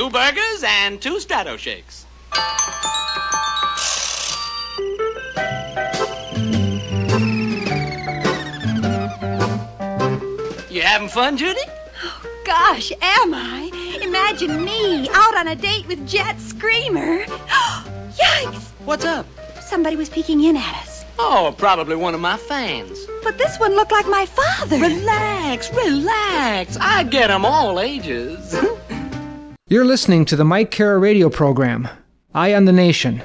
2 burgers and 2 Strato shakes. You having fun, Judy? Oh, gosh, am I? Imagine me out on a date with Jet Screamer. Yikes! What's up? Somebody was peeking in at us. Oh, probably one of my fans. But this one looked like my father. Relax, relax. I get them all ages. You're listening to the Mike Cara radio program, Eye on the Nation.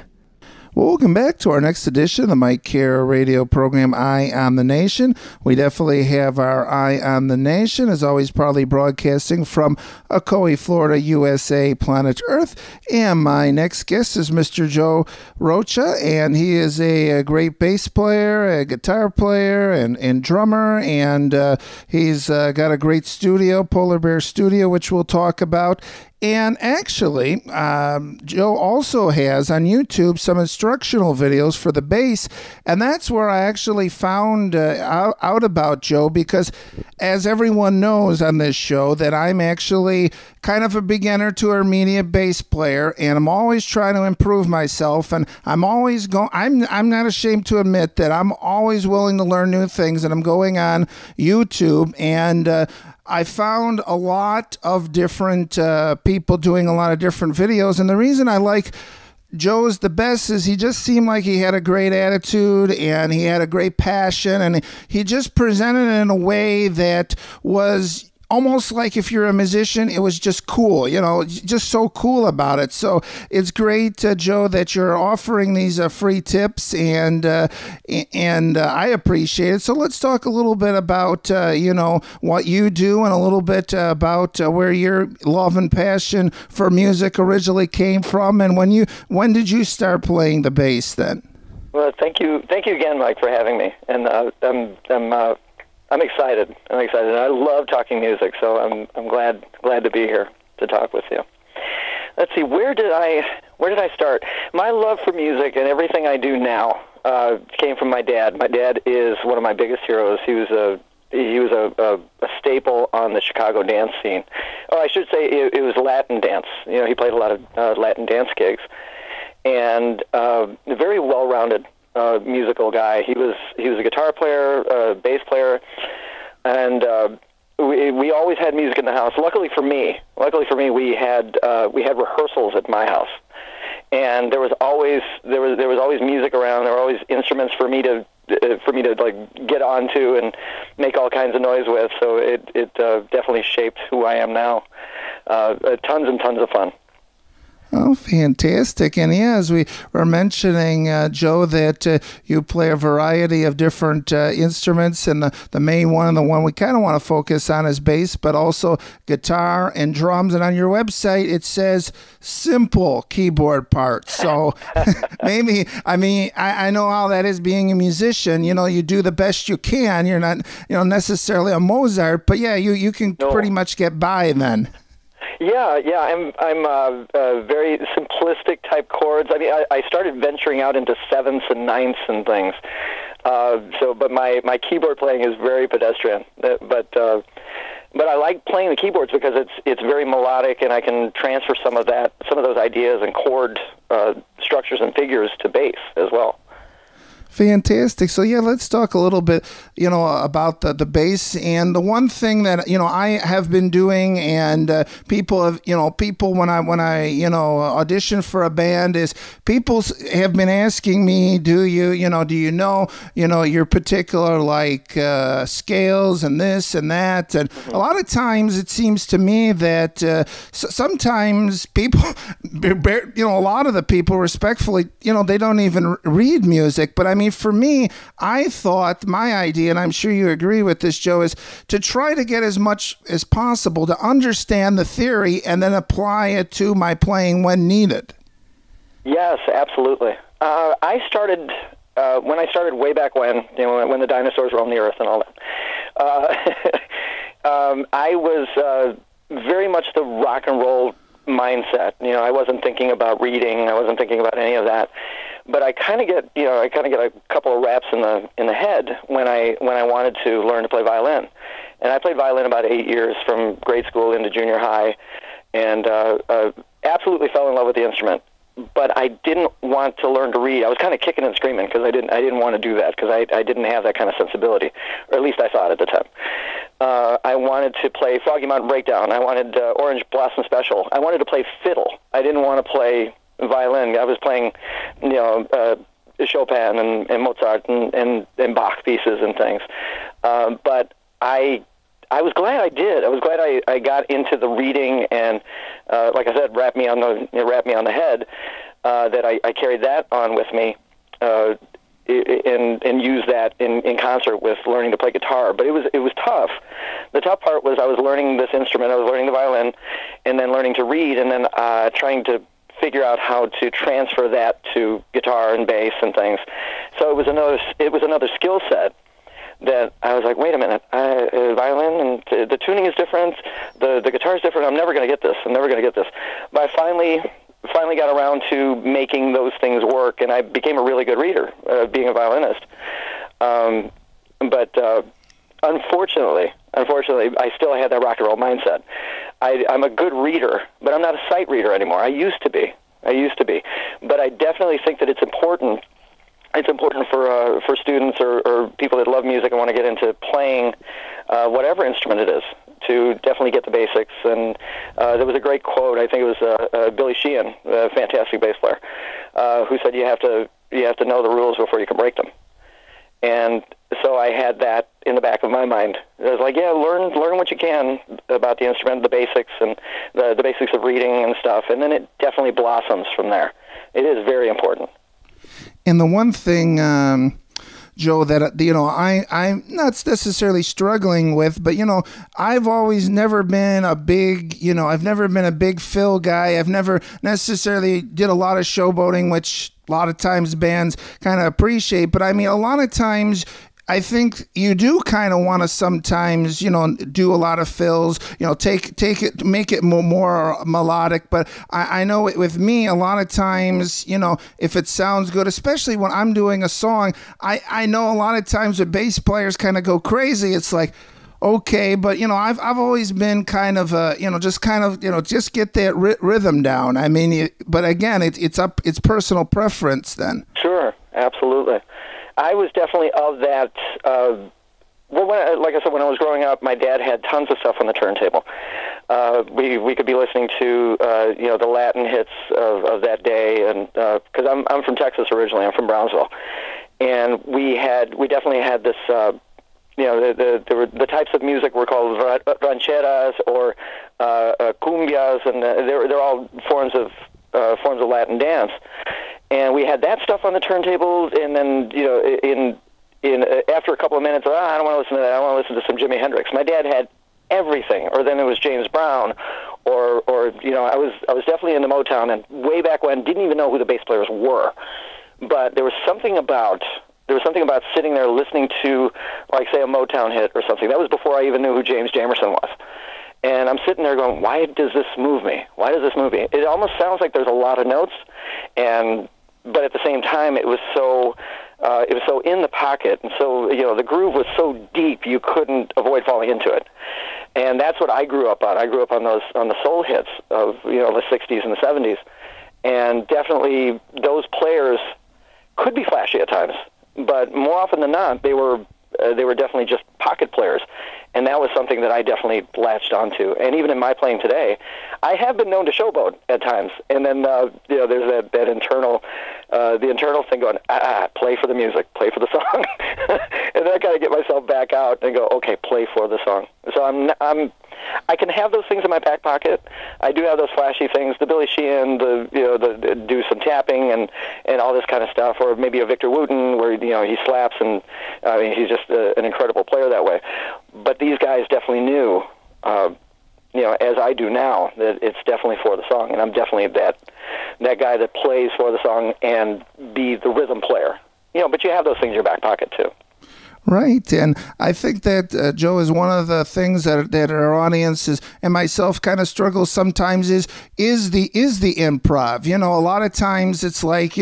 Welcome back to our next edition of the Mike Cara radio program, Eye on the Nation. We definitely have our Eye on the Nation, as always, proudly broadcasting from Ocoee, Florida, USA, planet Earth. And my next guest is Mr. Joe Rocha, and he is a great bass player, a guitar player, and drummer, and he's got a great studio, Polar Bear Studio, which we'll talk about. And actually, Joe also has on YouTube some instructional videos for the bass, and that's where I actually found out about Joe, because as everyone knows on this show, that I'm actually kind of a beginner to intermediate bass player, and I'm always trying to improve myself, and I'm always I'm not ashamed to admit that I'm always willing to learn new things, and I'm going on YouTube, and I found a lot of different people doing a lot of different videos, and the reason I like Joe's the best is he just seemed like he had a great attitude and he had a great passion, and he just presented it in a way that was almost like if you're a musician, it was just cool, just so cool about it. So it's great, Joe, that you're offering these free tips, and I appreciate it. So let's talk a little bit about, what you do, and a little bit about where your love and passion for music originally came from, and when did you start playing the bass then? Well, thank you again, Mike, for having me, and I'm excited. And I love talking music, so I'm glad to be here to talk with you. Let's see, where did I start? My love for music and everything I do now came from my dad. My dad is one of my biggest heroes. He was a staple on the Chicago dance scene. Oh, I should say it was Latin dance. He played a lot of Latin dance gigs, and a very well-rounded musical guy. He was a guitar player, a bass player, and we always had music in the house. Luckily for me, we had rehearsals at my house, and there was always music around. There were always instruments for me to like get onto and make all kinds of noise with. So it definitely shaped who I am now. Tons and tons of fun. Oh, fantastic. And yeah, as we were mentioning, Joe, that you play a variety of different instruments, and the main one and the one we kind of want to focus on is bass, but also guitar and drums. And on your website, it says simple keyboard parts. So I know how that is being a musician. You do the best you can. You're not, necessarily a Mozart, but yeah, you can pretty much get by then. Yeah. I'm very simplistic type chords. I mean, I started venturing out into sevenths and ninths and things. But my keyboard playing is very pedestrian. But I like playing the keyboards because it's very melodic, and I can transfer some of those ideas and chord structures and figures to bass as well. Fantastic. So yeah, let's talk a little bit, about the bass. And the one thing that I have been doing, and people when I audition for a band, is people have been asking me, do you know your particular scales and this and that, and a lot of times it seems to me that sometimes people, a lot of the people, respectfully, they don't even read music. But I mean, for me, I thought my idea, and I'm sure you agree with this, Joe, is to try to get as much as possible to understand the theory and then apply it to my playing when needed. Yes, absolutely. I started way back when the dinosaurs roamed the earth and all that. I was very much the rock and roll mindset. I wasn't thinking about reading. I wasn't thinking about any of that. But I kind of get a couple of raps in the head when I wanted to learn to play violin. And I played violin about 8 years, from grade school into junior high. and absolutely fell in love with the instrument. But I didn't want to learn to read. I was kind of kicking and screaming because I didn't want to do that because I didn't have that kind of sensibility, or at least I thought at the time. I wanted to play Froggy Mountain Breakdown. I wanted Orange Blossom Special. I wanted to play fiddle. I didn't want to play violin. I was playing, Chopin and Mozart and Bach pieces and things. But I was glad I did. I was glad I got into the reading and, like I said, wrapped me on the head. That I carried that on with me, and used that in concert with learning to play guitar. But it was tough. The tough part was I was learning this instrument. I was learning the violin, and then learning to read, and then trying to figure out how to transfer that to guitar and bass and things. So it was another skill set that I was like, wait a minute, violin and the tuning is different, the guitar is different. I'm never going to get this. But I finally got around to making those things work, and I became a really good reader, being a violinist. But unfortunately, I still had that rock and roll mindset. I'm a good reader, but I'm not a sight reader anymore. I used to be, but I definitely think that it's important. It's important for students or people that love music and want to get into playing whatever instrument it is to definitely get the basics. And there was a great quote. I think it was Billy Sheehan, a fantastic bass player, who said, "You have to know the rules before you can break them." And so I had that in the back of my mind. I was like, yeah, learn what you can about the instrument, the basics, and the basics of reading and stuff, and then it definitely blossoms from there. It is very important. And the one thing, Joe, that I'm not necessarily struggling with, but I've always never been a big, I've never been a big fill guy. I've never necessarily did a lot of showboating, which a lot of times bands kind of appreciate. But I mean, a lot of times, I think you do kind of want to sometimes, do a lot of fills, take it, make it more melodic. But I know with me, a lot of times, if it sounds good, especially when I'm doing a song, I know a lot of times the bass players kind of go crazy. It's like, okay, but I've always been kind of just get that rhythm down. I mean, but again, it's personal preference then. Sure, absolutely. I was definitely of that. Like I said, when I was growing up, my dad had tons of stuff on the turntable. We could be listening to the Latin hits of that day, and because I'm from Texas originally, I'm from Brownsville, and we definitely had this. The types of music were called rancheras or cumbias, and they're all forms of Latin dance. And we had that stuff on the turntables, and then after a couple of minutes, I don't want to listen to that. I want to listen to some Jimi Hendrix. My dad had everything, or then it was James Brown, or I was definitely into Motown, and way back when didn't even know who the bass players were, but there was something about sitting there listening to, like, say, a Motown hit or something. That was before I even knew who James Jamerson was. And I'm sitting there going, why does this move me? It almost sounds like there's a lot of notes, but at the same time, it was so in the pocket, and so the groove was so deep you couldn't avoid falling into it. And that's what I grew up on. I grew up on the soul hits of the '60s and the '70s, and definitely those players could be flashy at times, but more often than not, they were definitely just pocket players. And that was something that I definitely latched onto. And even in my playing today, I have been known to showboat at times. And then, there's that internal, the internal thing going, play for the music, play for the song. And then I kind of get myself back out and go, okay, play for the song. So I can have those things in my back pocket. I do have those flashy things, the Billy Sheehan, the do some tapping and all this kind of stuff, or maybe a Victor Wooten where he slaps, and he's just an incredible player that way. But these guys definitely knew, as I do now, that it's definitely for the song, and I'm definitely that guy that plays for the song and be the rhythm player. But you have those things in your back pocket too. Right, and I think that, Joe, is one of the things that our audience is, and myself kind of struggle sometimes is the improv. A lot of times it's like,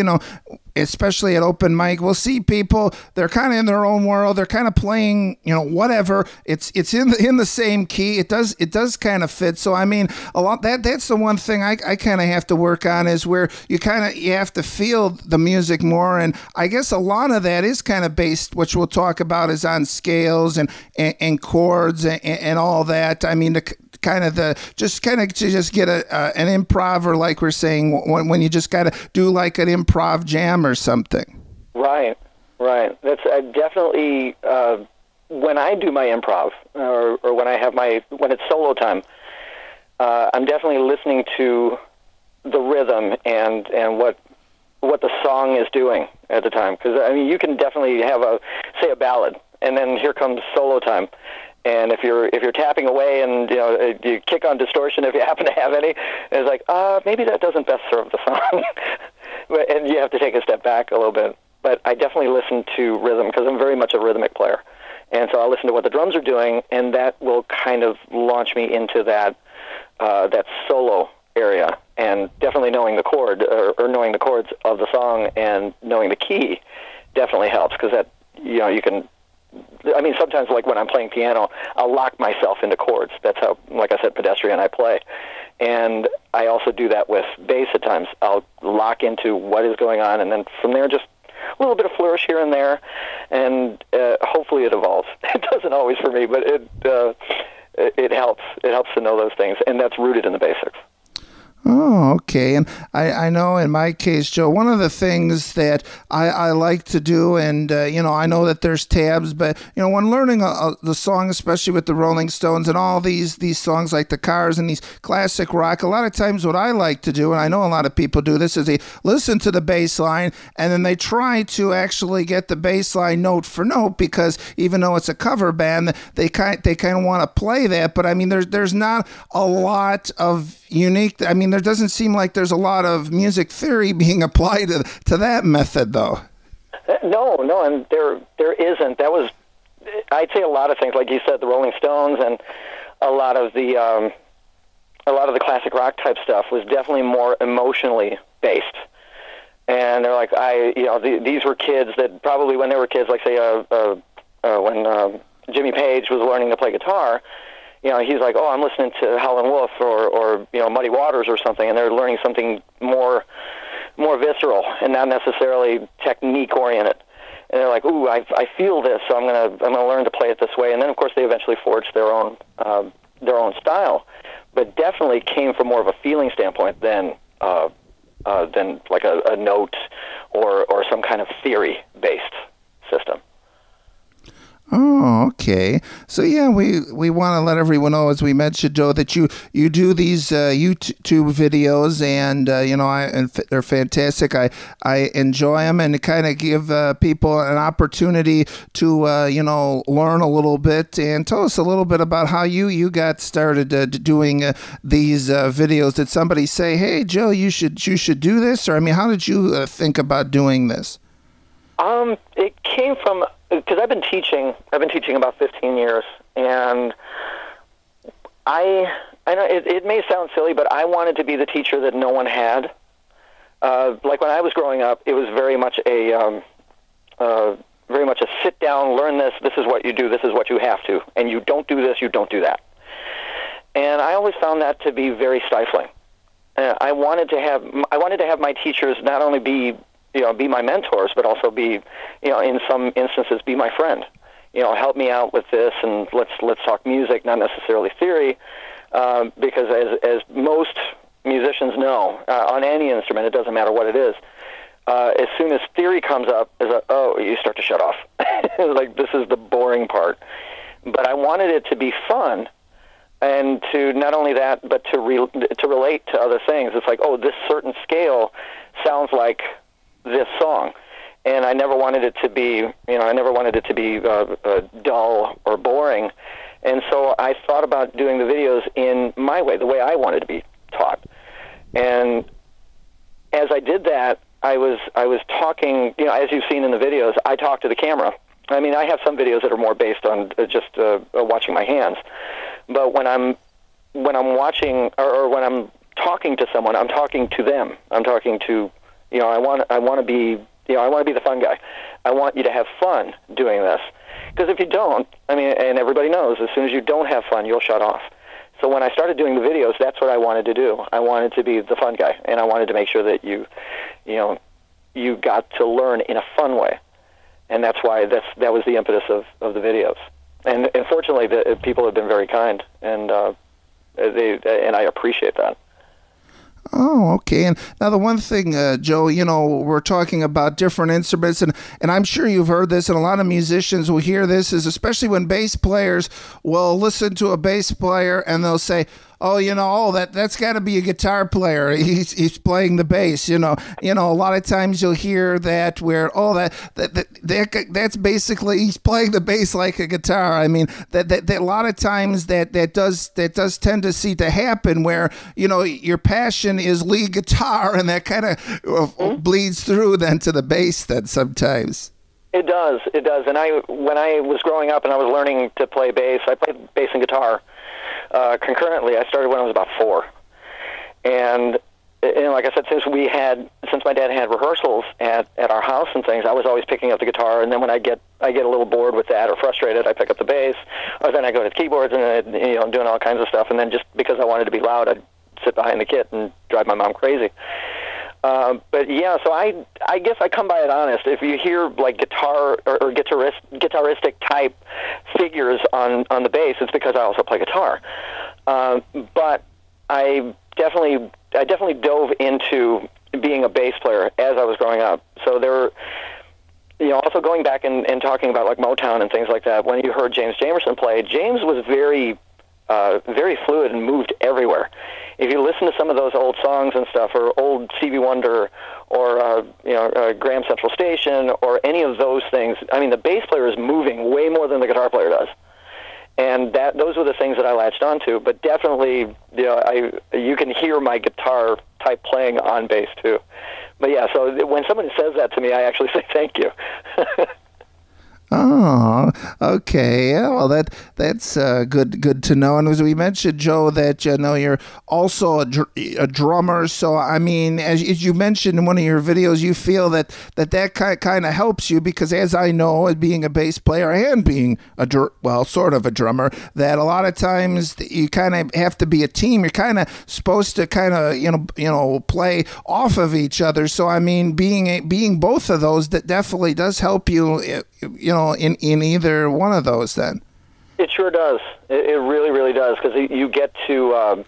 especially at open mic, we'll see people, they're kind of in their own world. They're kind of playing, whatever. It's in the same key. It does kind of fit. So, I mean, that's the one thing I kind of have to work on, is where you have to feel the music more. And I guess a lot of that is kind of based, which we'll talk about, is on scales and chords and all that. I mean, to just get an improv, or like we're saying, when you just got to do like an improv jam or something. Right. That's definitely when I do my improv, or when it's solo time, I'm definitely listening to the rhythm and what the song is doing at the time. Because I mean, you can definitely have a ballad, and then here comes solo time. And if you're tapping away and you kick on distortion if you happen to have any, it's like maybe that doesn't best serve the song, and you have to take a step back a little bit. But I definitely listen to rhythm because I'm very much a rhythmic player, and so I'll listen to what the drums are doing, and that will kind of launch me into that solo area. And definitely knowing the chord or knowing the chords of the song and knowing the key definitely helps, because that you can. I mean, sometimes, like when I'm playing piano, I'll lock myself into chords. That's how, like I said, pedestrian I play. And I also do that with bass at times. I'll lock into what is going on, and then from there, just a little bit of flourish here and there, and hopefully it evolves. It doesn't always for me, but it helps. It helps to know those things, and that's rooted in the basics. Oh, okay. And I know in my case, Joe, one of the things that I like to do, and, I know that there's tabs, but, when learning the song, especially with the Rolling Stones and all these songs like the Cars and these classic rock, a lot of times what I like to do, and I know a lot of people do this, is they listen to the bass line and then they try to actually get the bass line note for note, because even though it's a cover band, they kind of want to play that. But I mean, there's not a lot of unique. I mean, there doesn't seem like there's a lot of music theory being applied to that method, though. No, and there isn't. That was, I'd say, a lot of things, like you said, the Rolling Stones, and a lot of the classic rock type stuff was definitely more emotionally based. And they're like, these were kids that probably when they were kids, like say when Jimmy Page was learning to play guitar. He's like, I'm listening to Howlin' Wolf or Muddy Waters or something, and they're learning something more visceral and not necessarily technique oriented. And they're like, ooh, I feel this, so I'm gonna learn to play it this way. And then of course they eventually forged their own style, but definitely came from more of a feeling standpoint than like a note or some kind of theory based system. Oh, okay. So yeah, we want to let everyone know, as we mentioned, Joe, that you do these YouTube videos, and and they're fantastic. I enjoy them, and to kind of give people an opportunity to learn a little bit. And tell us a little bit about how you got started doing these videos. Did somebody say, "Hey, Joe, you should do this"? Or I mean, how did you think about doing this? It came from, because I've been teaching about 15 years, and I know it may sound silly, but I wanted to be the teacher that no one had. Like when I was growing up, it was very much a sit down, learn this. This is what you do. This is what you have to, and you don't do this. You don't do that. And I always found that to be very stifling. I wanted to have my teachers not only be my mentors, but also be, in some instances, be my friend. Help me out with this, and let's talk music, not necessarily theory, because as most musicians know, on any instrument, it doesn't matter what it is, as soon as theory comes up, you start to shut off. Like, this is the boring part. But I wanted it to be fun, and to not only that, but to relate to other things. It's like, this certain scale sounds like this song, and I never wanted it to be, dull or boring, and so I thought about doing the videos in my way, the way I wanted to be taught. And as I did that, I was talking, as you've seen in the videos, I talk to the camera. I mean, I have some videos that are more based on just watching my hands, but when I'm watching or when I'm talking to someone, I'm talking to them. I'm talking to, I want to be I want to be the fun guy. I want you to have fun doing this. Because if you don't, I mean, and everybody knows, as soon as you don't have fun, you'll shut off. So when I started doing the videos, that's what I wanted to do. I wanted to be the fun guy, and I wanted to make sure that you got to learn in a fun way. And that's why that was the impetus of the videos. And fortunately, the people have been very kind, and I appreciate that. Oh, okay. And now the one thing, Joe, we're talking about different instruments, and I'm sure you've heard this, and a lot of musicians will hear this, is especially when bass players will listen to a bass player and they'll say, that's got to be a guitar player. He's playing the bass. A lot of times you'll hear that where that's basically he's playing the bass like a guitar. I mean that a lot of times that does tend to see to happen where your passion is lead guitar, and that kind of bleeds through then to the bass then sometimes. It does. And when I was growing up and I was learning to play bass, I played bass and guitar. Concurrently. I started when I was about 4, and like I said, since my dad had rehearsals at our house and things, I was always picking up the guitar. And then when I get a little bored with that or frustrated, I pick up the bass, or then I go to the keyboards and doing all kinds of stuff. And then just because I wanted to be loud, I'd sit behind the kit and drive my mom crazy. But yeah, so I guess I come by it honest. If you hear like guitar or guitaristic type figures on the bass, it's because I also play guitar. But I definitely dove into being a bass player as I was growing up. So there were, also going back and talking about like Motown and things like that. When you heard James Jamerson play, James was very fluid and moved everywhere. If you listen to some of those old songs and stuff, or old Stevie Wonder, or Graham Central Station, or any of those things, I mean, the bass player is moving way more than the guitar player does, and those were the things that I latched onto. But definitely, you can hear my guitar type playing on bass too. But yeah, so when somebody says that to me, I actually say thank you. Oh, okay. Yeah, well, that's good to know. And as we mentioned, Joe, that you're also a drummer. So I mean, as you mentioned in one of your videos, you feel that kind of helps you, because as I know, as being a bass player and being sort of a drummer, that a lot of times you kind of have to be a team. You're kind of supposed to kind of play off of each other. So I mean, being both of those, that definitely does help you. In either one of those, then it sure does. It really, really does, because you get to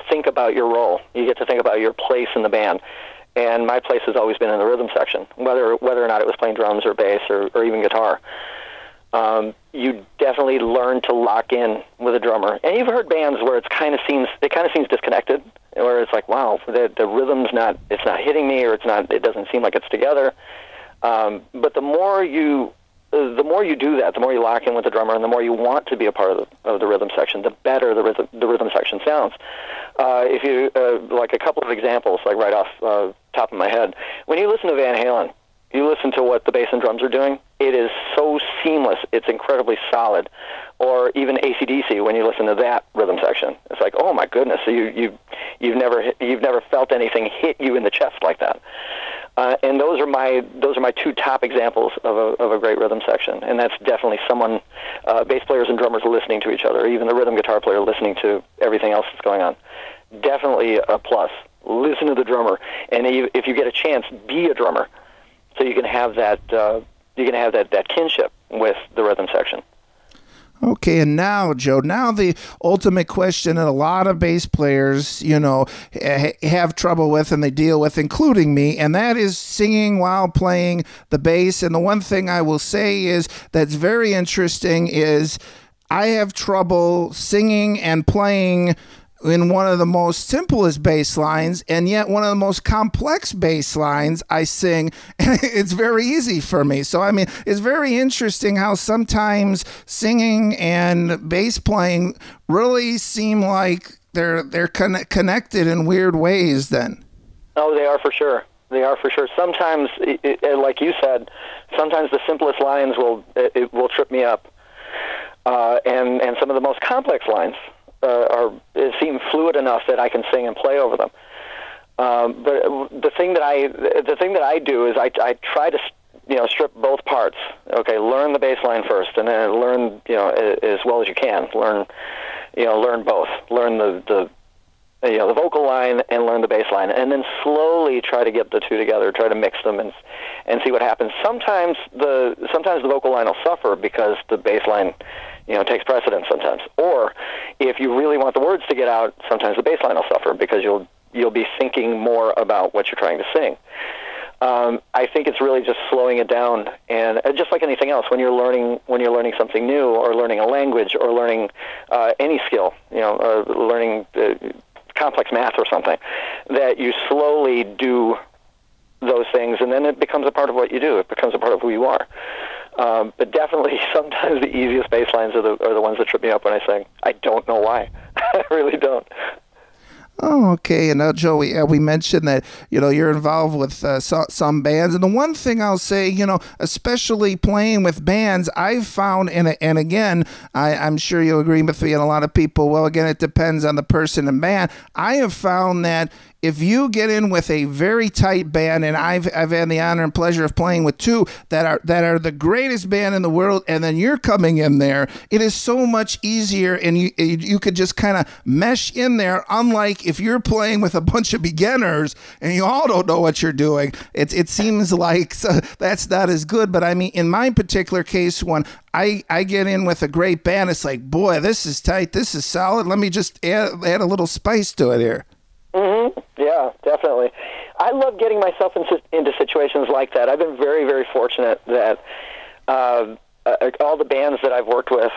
think about your role. You get to think about your place in the band. And my place has always been in the rhythm section, whether or not it was playing drums or bass or even guitar. You definitely learn to lock in with a drummer. And you've heard bands where it kind of seems disconnected, where it's like, wow, the rhythm's not hitting me, or it doesn't seem like it's together. But the more you do that, the more you lock in with the drummer, and the more you want to be a part of the rhythm section, the better the rhythm section sounds. If you like a couple of examples, like right off top of my head, when you listen to Van Halen, you listen to what the bass and drums are doing. It is so seamless. It's incredibly solid. Or even AC/DC, when you listen to that rhythm section, it's like, oh my goodness, you've never felt anything hit you in the chest like that. And those are my two top examples of a great rhythm section, and that's definitely someone, bass players and drummers listening to each other, even the rhythm guitar player listening to everything else that's going on. Definitely a plus. Listen to the drummer, and if you get a chance, be a drummer, so you can have that kinship with the rhythm section. Okay, and now, Joe, the ultimate question that a lot of bass players, have trouble with and they deal with, including me, and that is singing while playing the bass. And the one thing I will say is that's very interesting is I have trouble singing and playing in one of the most simplest bass lines, and yet one of the most complex bass lines I sing, and it's very easy for me. So, I mean, it's very interesting how sometimes singing and bass playing really seem like they're connected in weird ways then. Oh, they are for sure. They are for sure. Sometimes, like you said, sometimes the simplest lines will trip me up, and some of the most complex lines seem fluid enough that I can sing and play over them. But the thing that I do is I try to strip both parts. Okay, learn the bass line first, and then learn as well as you can. Learn both. Learn the vocal line and learn the bass line, and then slowly try to get the two together. Try to mix them and see what happens. Sometimes the vocal line will suffer because the bass line takes precedence sometimes. Or if you really want the words to get out, sometimes the bass line will suffer because you'll be thinking more about what you're trying to sing. I think it's really just slowing it down, and just like anything else, when you're learning something new, or learning a language, or learning any skill, learning complex math or something, that you slowly do those things, and then it becomes a part of what you do. It becomes a part of who you are. But definitely, sometimes the easiest bass lines are the ones that trip me up when I sing. I don't know why. I really don't. Oh, okay. And now, Joe, we mentioned that, you're involved with some bands. And the one thing I'll say, especially playing with bands, I've found, and again, I'm sure you'll agree with me, and a lot of people, well, again, it depends on the person and band. I have found that if you get in with a very tight band, and I've had the honor and pleasure of playing with two that are the greatest band in the world, and then you're coming in there, it is so much easier, and you could just kind of mesh in there. Unlike if you're playing with a bunch of beginners and you all don't know what you're doing, it seems like that's not as good. But I mean, in my particular case, when I get in with a great band, it's like, boy, this is tight, this is solid. Let me just add a little spice to it here. Mm-hmm. Yeah, definitely. I love getting myself into situations like that. I've been very, very fortunate that all the bands that I've worked with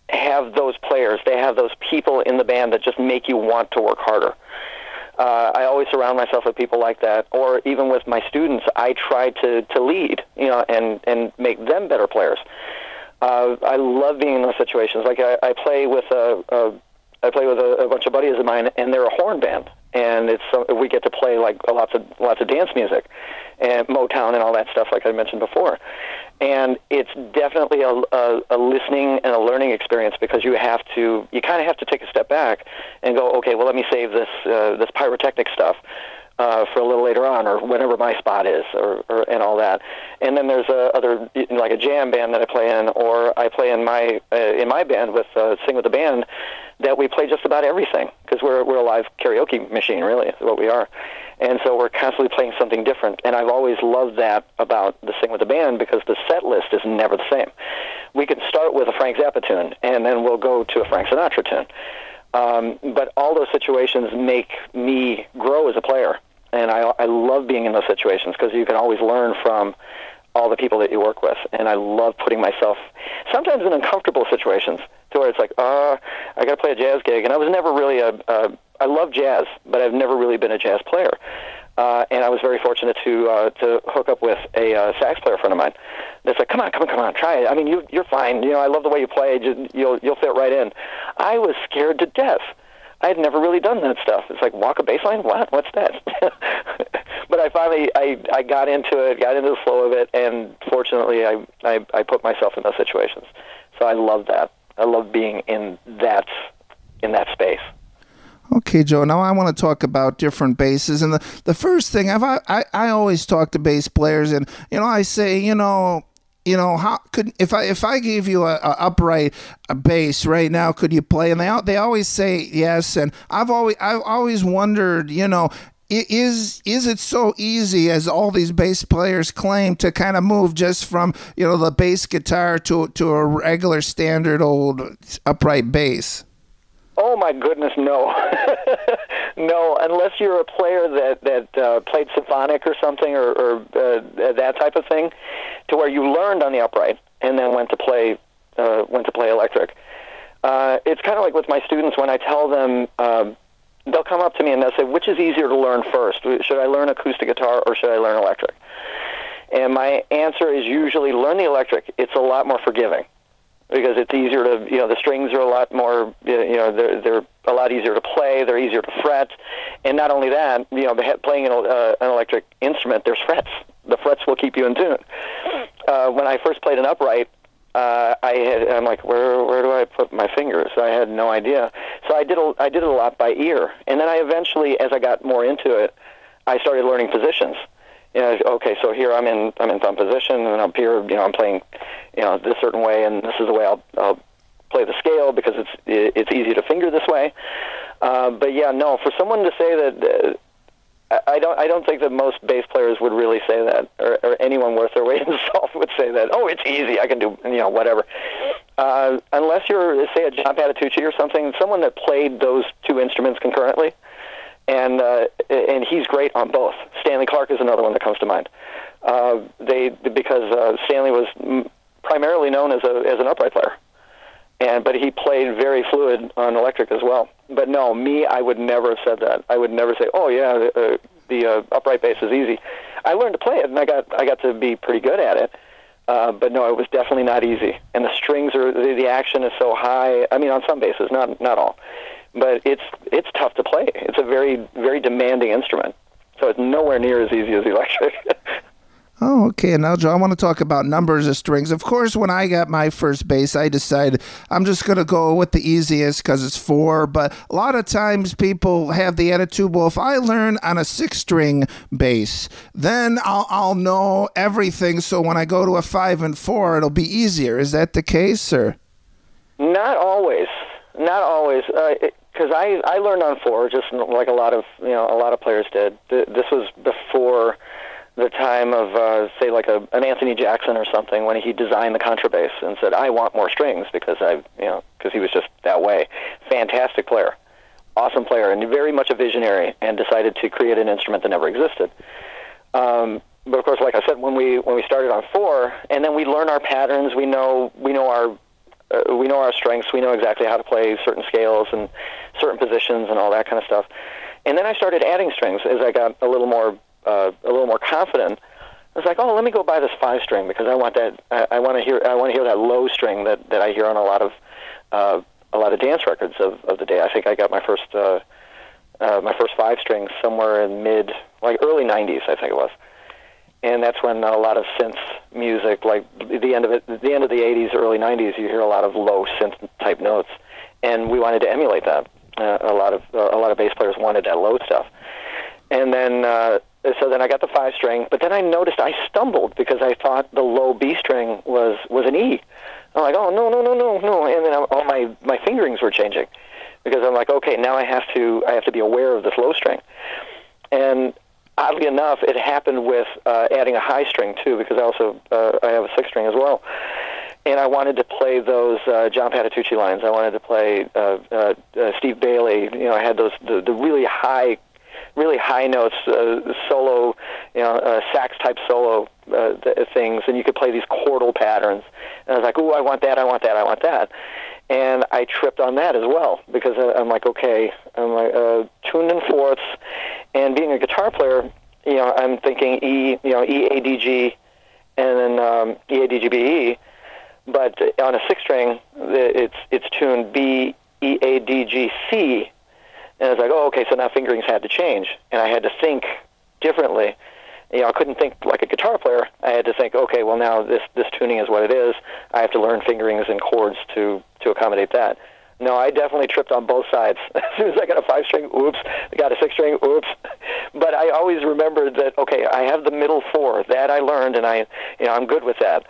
have those players. They have those people in the band that just make you want to work harder. I always surround myself with people like that. Or even with my students, I try to lead, and make them better players. I love being in those situations. Like I play with a bunch of buddies of mine, and they're a horn band, and we get to play like lots of dance music and Motown and all that stuff, like I mentioned before. And it's definitely a listening and a learning experience, because you kind of have to take a step back and go, okay, well, let me save this pyrotechnic stuff for a little later on, or whenever my spot is, and all that. And then there's other, like a jam band that I play in, or I play in my band with Sing with the Band, that we play just about everything, because we're a live karaoke machine, really, is what we are. And so we're constantly playing something different. And I've always loved that about the Sing with the Band, because the set list is never the same. We can start with a Frank Zappa tune, and then we'll go to a Frank Sinatra tune. But all those situations make me grow as a player. And I love being in those situations, because you can always learn from all the people that you work with. And I love putting myself sometimes in uncomfortable situations, to where it's like, I got to play a jazz gig. And I was never really I love jazz, but I've never really been a jazz player. And I was very fortunate to hook up with a sax player friend of mine. That's like, come on, try it. I mean, you're fine. I love the way you play. You'll fit right in. I was scared to death. I had never really done that stuff. It's like, walk a bass line? What? What's that? But I finally, I got into it, got into the flow of it, and fortunately, I put myself in those situations. So I love that. I love being in that space. Okay, Joe, now I want to talk about different basses. And the first thing, I always talk to bass players, and, I say, how could, if I gave you a upright bass right now, could you play? And they always say yes. And I've always wondered, is it so easy as all these bass players claim to kind of move just from the bass guitar to a regular standard old upright bass? Oh my goodness, no. No, unless you're a player that played symphonic or something, or that type of thing, to where you learned on the upright and then went to play electric. It's kind of like with my students, when I tell them, they'll come up to me and they'll say, which is easier to learn first? Should I learn acoustic guitar or should I learn electric? And my answer is usually learn the electric. It's a lot more forgiving, because it's easier to, the strings are a lot more, they're a lot easier to play, they're easier to fret, and not only that, playing an electric instrument, there's frets. The frets will keep you in tune. When I first played an upright, I'm like, where do I put my fingers? I had no idea. So I did it a lot by ear, and then I eventually, as I got more into it, I started learning positions. Okay, so here I'm in thumb position, and up here, I'm playing, this certain way, and this is the way I'll play the scale because it's easy to finger this way. But yeah, no, for someone to say that, I don't think that most bass players would really say that, or anyone worth their weight in salt would say that. Oh, it's easy, I can do whatever. Unless you're, say, a John Patitucci or something, someone that played those two instruments concurrently. And he's great on both. Stanley Clarke is another one that comes to mind. Because Stanley was primarily known as an upright player, but he played very fluid on electric as well. But no, I would never have said that. I would never say, oh yeah, the upright bass is easy. I learned to play it, and I got to be pretty good at it. But no, it was definitely not easy. And the strings the action is so high. I mean, on some basses, not all. But it's tough to play. It's a very, very demanding instrument. So it's nowhere near as easy as electric. Oh, okay. And now, Joe, I want to talk about numbers of strings. Of course, when I got my first bass, I decided I'm just going to go with the easiest because it's 4. But a lot of times people have the attitude, well, if I learn on a 6-string bass, then I'll know everything. So when I go to a 5 and 4, it'll be easier. Is that the case, or? Not always. Not always. Because I learned on 4, just like a lot of players did. This was before the time of say like an Anthony Jackson or something, when he designed the contrabass and said, I want more strings because he was just that way. Fantastic player, awesome player, and very much a visionary, and decided to create an instrument that never existed. But of course, like I said, when we started on 4, and then we learn our patterns, we know our strengths. We know exactly how to play certain scales and certain positions and all that kind of stuff. And then I started adding strings as I got a little more confident. I was like, oh, let me go buy this 5-string because I want that. I want to hear that low string that I hear on a lot of dance records of the day. I think I got my first 5-string somewhere in early '90s, I think it was. And that's when a lot of synth music, like the end of the '80s, early '90s, you hear a lot of low synth type notes, and we wanted to emulate that. A lot of bass players wanted that low stuff, and then so then I got the 5-string. But then I noticed I stumbled because I thought the low B string was an E. I'm like, oh no, and then all my fingerings were changing because I'm like, okay, now I have to be aware of this low string, and oddly enough, it happened with adding a high string, too, because I have a 6-string as well. And I wanted to play those John Patitucci lines. I wanted to play Steve Bailey. I had the really high notes, solo, sax-type solo things, and you could play these chordal patterns. And I was like, ooh, I want that. And I tripped on that as well because I'm like, okay, tuned in fourths, and being a guitar player, I'm thinking E, E, A, D, G, and then E, A, D, G, B, E. But on a 6-string, it's tuned B, E, A, D, G, C, and I was like, oh, okay, so now fingerings had to change, and I had to think differently. I couldn't think like a guitar player. I had to think, okay, well now this tuning is what it is. I have to learn fingerings and chords to accommodate that. No, I definitely tripped on both sides. As soon as I got a 5-string, oops. I got a 6-string, oops. But I always remembered that, okay, I have the middle 4. That I learned, and I'm good with that.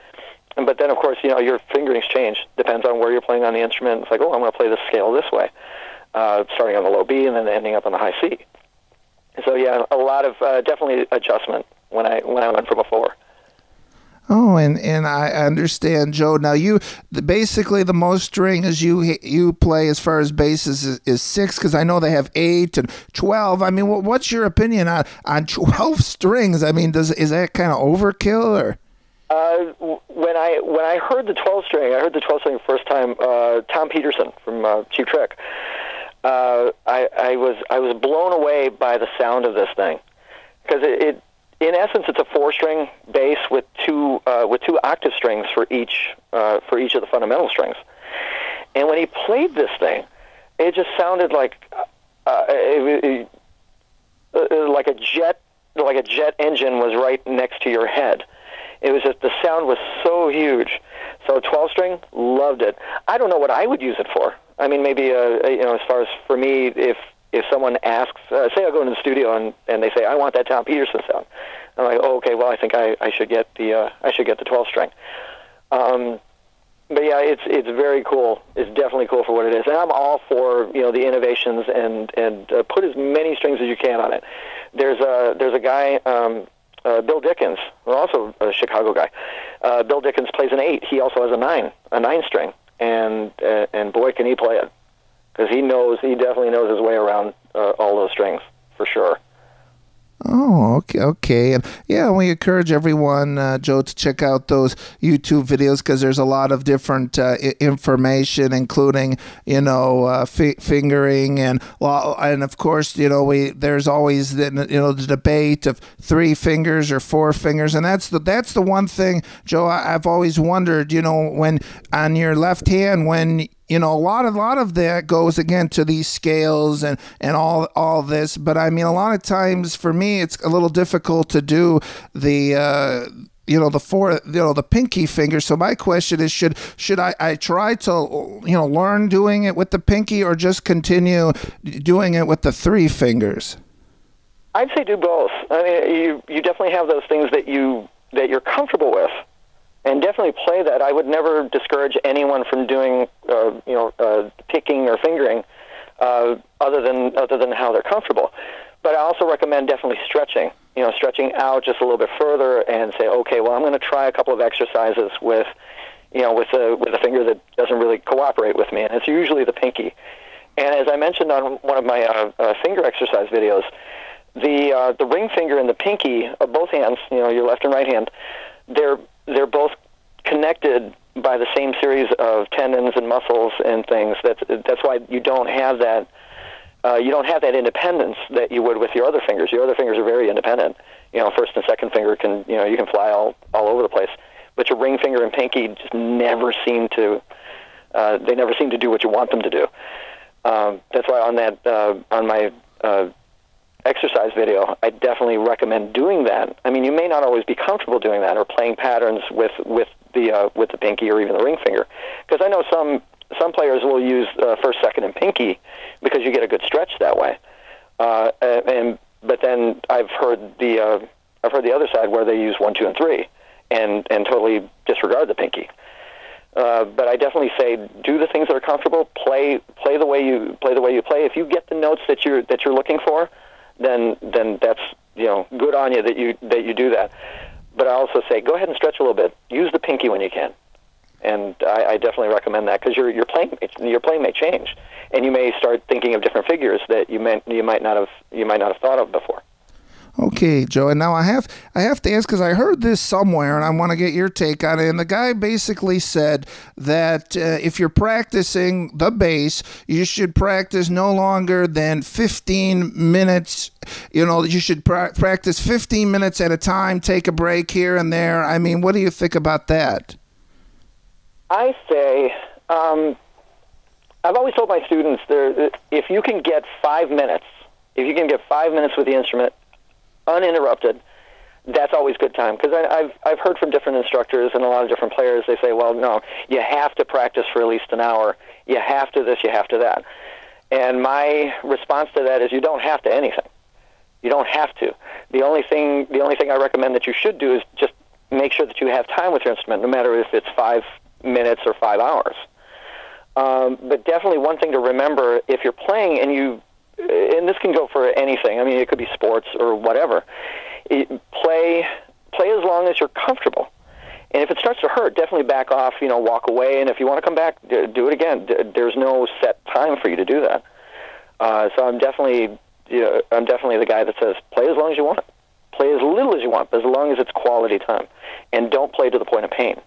But then, of course, your fingerings change. Depends on where you're playing on the instrument. It's like, oh, I'm going to play this scale this way, starting on the low B and then ending up on the high C. So yeah, a lot of definitely adjustment when I went from a 4. Oh, and I understand, Joe. Now, basically the most strings you play as far as basses is 6, because I know they have 8 and 12. I mean, what's your opinion on 12 strings? I mean, is that kind of overkill, or? When I heard the 12-string, the first time. Tom Peterson from Cheap Trick. I was blown away by the sound of this thing because it in essence, it's a 4-string bass with two octave strings for each of the fundamental strings. And when he played this thing, it just sounded like a jet engine was right next to your head. It was just, the sound was so huge. So 12-string, loved it. I don't know what I would use it for. I mean, maybe as far as for me, if someone asks, say I go into the studio and they say I want that Tom Peterson sound, I'm like, oh, okay, well I think I should get the 12 string. But yeah, it's very cool. It's definitely cool for what it is, and I'm all for the innovations and put as many strings as you can on it. There's a guy, Bill Dickens, also a Chicago guy. Bill Dickens plays an 8. He also has a 9 string, and boy can he play it, because he definitely knows his way around all those strings for sure. Oh, okay. And yeah, we encourage everyone, Joe, to check out those YouTube videos, because there's a lot of different information, including, fingering and of course, there's always the debate of 3 fingers or 4 fingers, and that's the one thing, Joe, I've always wondered, when on your left hand, when a lot of that goes again to these scales and all this, but I mean, a lot of times for me it's a little difficult to do the the pinky finger. So my question is, should I try to learn doing it with the pinky, or just continue doing it with the 3 fingers? I'd say do both. I mean, you definitely have those things that you're comfortable with, and definitely play that. I would never discourage anyone from doing, picking or fingering, other than how they're comfortable. But I also recommend definitely stretching. Stretching out just a little bit further and say, okay, well, I'm going to try a couple of exercises with a finger that doesn't really cooperate with me, and it's usually the pinky. And as I mentioned on one of my finger exercise videos, the ring finger and the pinky of both hands, your left and right hand, they're both connected by the same series of tendons and muscles and things. That's why you don't have that. You don't have that independence that you would with your other fingers. Your other fingers are very independent. First and second finger can you can fly all over the place, but your ring finger and pinky just never seem to. They never seem to do what you want them to do. That's why on my exercise video, I definitely recommend doing that. I mean, you may not always be comfortable doing that or playing patterns with the pinky or even the ring finger, because I know some players will use first, second, and pinky because you get a good stretch that way. But then I've heard the other side where they use 1, 2, and 3 and totally disregard the pinky. But I definitely say do the things that are comfortable. Play the way you play. If you get the notes that you're looking for, then that's good on you that you do that. But I also say go ahead and stretch a little bit. Use the pinky when you can, and I definitely recommend that, because your playing may change, and you may start thinking of different figures that you might not have thought of before. Okay, Joe, and now I have to ask, because I heard this somewhere, and I want to get your take on it. And the guy basically said that if you're practicing the bass, you should practice no longer than 15 minutes. You should practice 15 minutes at a time, take a break here and there. I mean, what do you think about that? I say, I've always told my students, if you can get 5 minutes with the instrument, uninterrupted, that's always good time. Because I've heard from different instructors and a lot of different players, they say, well, no, you have to practice for at least an hour. You have to this, you have to that. And my response to that is you don't have to anything. You don't have to. The only thing I recommend that you should do is just make sure that you have time with your instrument, no matter if it's 5 minutes or 5 hours. But definitely one thing to remember, if you're playing and this can go for anything. I mean, it could be sports or whatever. Play as long as you're comfortable. And if it starts to hurt, definitely back off, walk away. And if you want to come back, do it again. There's no set time for you to do that. So I'm definitely the guy that says play as long as you want. Play as little as you want, but as long as it's quality time. And don't play to the point of pain.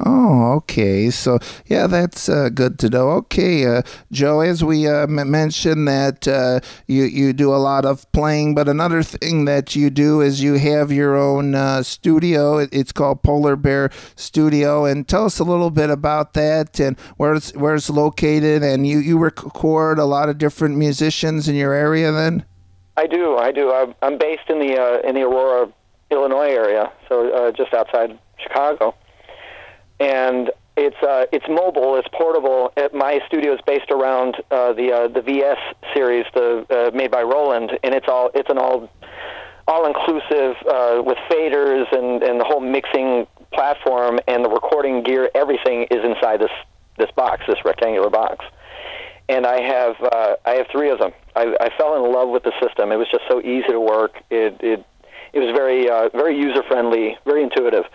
Oh, okay. So, yeah, that's good to know. Okay, Joe, as we mentioned that you do a lot of playing, but another thing that you do is you have your own studio. It's called Polar Bear Studio, and tell us a little bit about that and where it's located. And you record a lot of different musicians in your area then? I do. I'm based in the Aurora, Illinois area, so just outside Chicago. And It's mobile. It's portable. My studio is based around the VS series, made by Roland, and it's an all-inclusive with faders and the whole mixing platform and the recording gear. Everything is inside this box, this rectangular box. And I have 3 of them. I fell in love with the system. It was just so easy to work. It was very user friendly, very intuitive.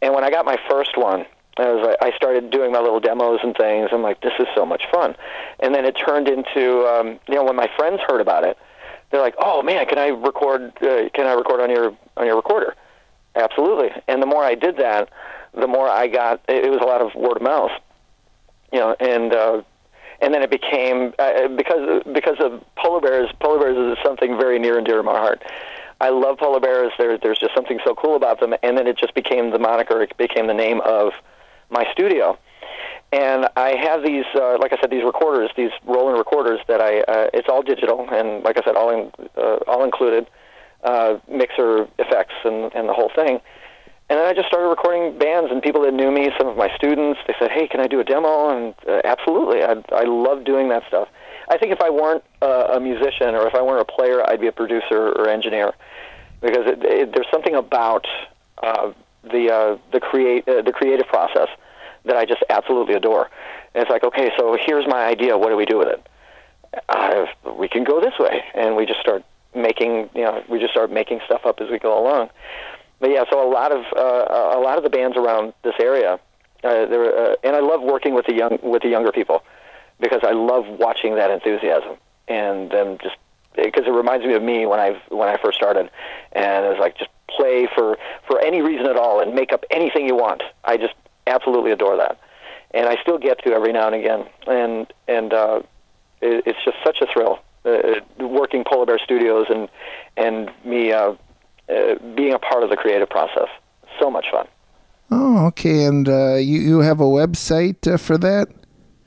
And when I got my first one, I started doing my little demos and things. I'm like, this is so much fun. And then it turned into, when my friends heard about it, they're like, oh man, can I record on your recorder? Absolutely. And the more I did that, the more I got. It was a lot of word of mouth, and then it became because of polar bears. Polar bears is something very near and dear to my heart. I love polar bears. There's just something so cool about them, and then it just became the moniker. It became the name of my studio. And I have these, like I said, these recorders, these Roland recorders that it's all digital, and like I said, all included, mixer effects and the whole thing. And then I just started recording bands, and people that knew me, some of my students, they said, hey, can I do a demo? And absolutely. I love doing that stuff. I think if I weren't a musician or if I weren't a player, I'd be a producer or engineer, because there's something about the creative process that I just absolutely adore. And it's like, okay, so here's my idea. What do we do with it? We can go this way, and we just start making stuff up as we go along. But yeah, so a lot of the bands around this area, and I love working with the younger people, because I love watching that enthusiasm and them just because it reminds me of me when I first started, and it was like, just play for any reason at all and make up anything you want. I just absolutely adore that, and I still get to every now and again, and it's just such a thrill working Polar Bear Studios and me being a part of the creative process. So much fun. Oh, okay. And you have a website for that?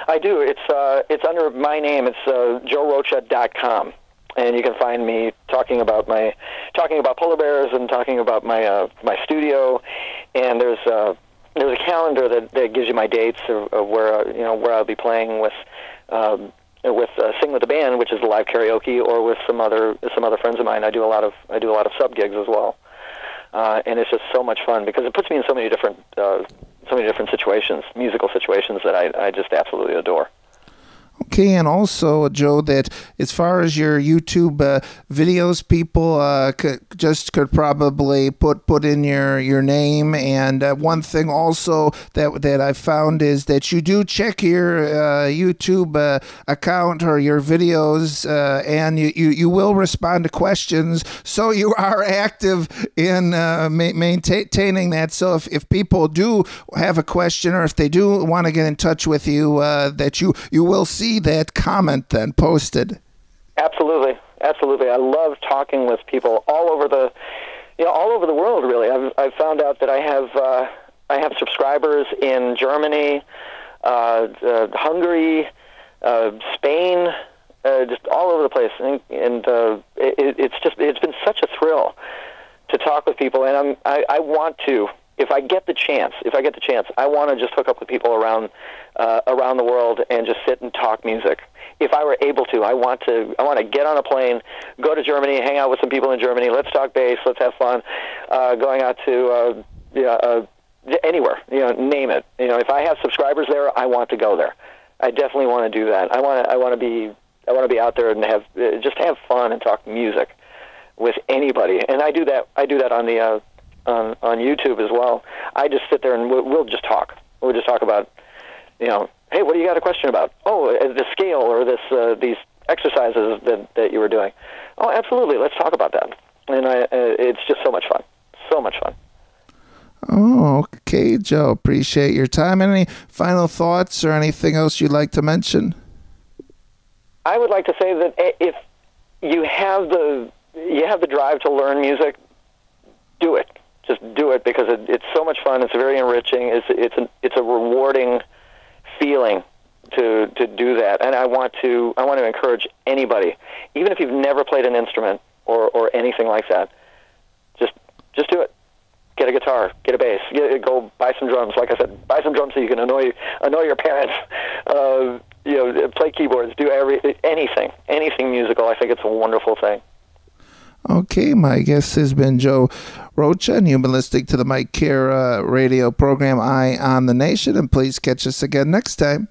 I do. It's under my name. It's joerocha.com, and you can find me talking about polar bears and talking about my studio. And there's a calendar that gives you my dates of where I'll be playing with Sing with the Band, which is the live karaoke, or with some other friends of mine. I do a lot of sub gigs as well, and it's just so much fun because it puts me in so many different situations, musical situations that I just absolutely adore. Okay, and also, Joe, that as far as your YouTube videos, people could probably put in your name. And one thing also that I found is that you do check your YouTube account or your videos, and you will respond to questions. So you are active in maintaining that. So if people do have a question, or if they do want to get in touch with you, that you will see that comment then posted. Absolutely. I love talking with people all over the world. Really, I've found out that I have subscribers in Germany, Hungary, Spain, just all over the place, and it's been such a thrill to talk with people, and I want to. If I get the chance, I want to just hook up with people around the world and just sit and talk music. If I were able to, I want to get on a plane, go to Germany, hang out with some people in Germany. Let's talk bass. Let's have fun. Going out to anywhere, name it. If I have subscribers there, I want to go there. I definitely want to do that. I want to be out there and have fun and talk music with anybody. And I do that on the on YouTube as well. I just sit there and we'll just talk. We'll just talk about, hey, what do you got a question about? Oh, the scale or these exercises that you were doing. Oh, absolutely. Let's talk about that. And it's just so much fun. So much fun. Oh, okay, Joe. Appreciate your time. Any final thoughts or anything else you'd like to mention? I would like to say that if you have the drive to learn music, do it. Just do it, because it's so much fun. It's very enriching. It's a rewarding feeling to do that. And I want to encourage anybody, even if you've never played an instrument or anything like that, just do it. get a guitar, get a bass, go buy some drums. Like I said, buy some drums so you can annoy your parents. Play keyboards, do anything musical. I think it's a wonderful thing. Okay, my guest has been Joe Rocha, and you've been listening to the Mike Care radio program, Eye on the Nation, and please catch us again next time.